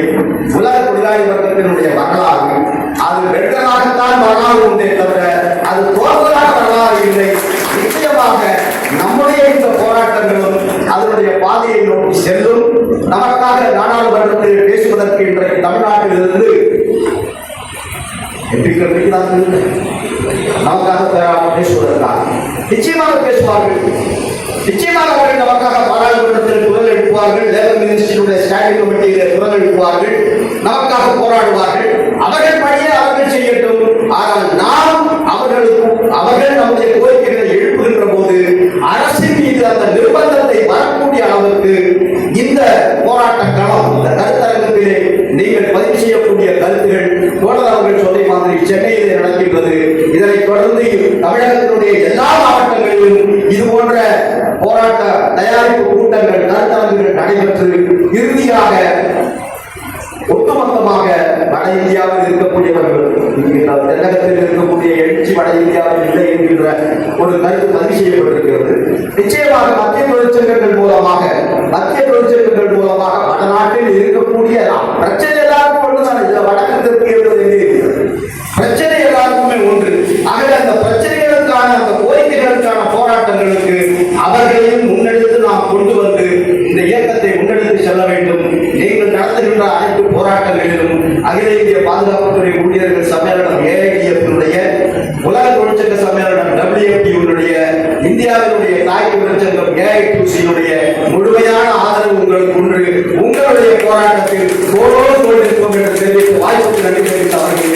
S2: உலக தொழிலாளி வர்க்கத்தினுடைய வரலாறு அது வெற்றலாகத்தான் வரலாறு உண்டே தவிர அது தோல்வதாக வரலாறு இல்லை. நிச்சயமாக நம்முடைய இந்த போராட்டங்களும் அதனுடைய பாதையை நோக்கி செல்லும். நமக்காக நாடாளுமன்றத்தில் பேசுவதற்கு இன்றைக்கு தமிழ்நாட்டில் இருந்து நமக்காக பேசுவதற்காக நிச்சயமாக பேசுவார்கள். நிச்சயமாக அவர்கள் நமக்காக பாராளுமன்றத்தில் குரல் எழுப்புவார்கள். லேபர் மினிஸ்ட்ரியுடைய ஸ்டாண்டிங் கமிட்டியில் குரல் எழுப்புவார்கள். நமக்காக போராடுவார்கள். அவர்கள் பணியை அவர்கள் செய்யட்டும். ஆனால் நாம் அவர்கள் நம்முடைய கோரிக்கைகளை எழுப்புகின்ற போது அரசின் மீது அந்த நிர்பந்தத்தை வரக்கூடிய அளவுக்கு இந்த போராட்ட களம், இந்த கருத்தரங்கத்திலே நீங்கள் பதிவு செய்யக்கூடிய கருத்துகள் தோழர் அவர்கள் சொன்ன மாதிரி சென்னையிலே நடக்கின்றது. இதனைத் தொடர்ந்து தமிழகத்தினுடைய எல்லா மாவட்டங்களிலும் இது போன்ற போராட்ட தயாரிப்பு கூட்டங்கள், கருத்தரங்குகள் நடைபெற்று இறுதியாக ஒட்டுமொத்தமாக வட இந்தியாவில் இருக்கக்கூடியவர்கள் தென்னகத்தில் இருக்கக்கூடிய எழுச்சி வட இந்தியாவில் இல்லை என்கின்ற ஒரு கருத்து பதிவு செய்யப்பட்டிருக்கிறது. நிச்சயமாக மத்திய தொழிற்சங்கங்கள் மூலமாக வடநாட்டில் இருக்கக்கூடிய பிரச்சனை எல்லாருக்கும் ஒன்றுதான். வடக்கு தெற்கு என்பது பிரச்சனை எல்லாருக்குமே ஒன்று. ஆகவே அந்த பிரச்சனைகளுக்கான, அந்த கோரிக்கைகளுக்கான போராட்டங்களுக்கு அவர்களையும் முன்னெடுத்து நாம் கொண்டு வந்து இந்த இயக்கத்தை முன்னெடுத்து செல்ல வேண்டும். நீங்கள் நடத்துகின்ற அனைத்து போராட்டங்களிலும் அகில இந்திய பாதுகாப்புத்துறை ஊழியர்கள் சம்மேளனம் ஏஐடிஎஃப்-னுடைய, உலக தொழிற்சங்க சம்மேளனம் WFTU-னுடைய, இந்தியாவினுடைய தாய் தொழிற்சங்கம் AITUC-னுடைய முழுமையான ஆதரவு உங்களுக்கு உண்டு. உங்களுடைய போராட்டத்தில் தோளோடு தோள் நிற்போம் என்று தெரிவித்து வாய்ப்புக்கு நன்றி தெரிவித்து அவர்கள்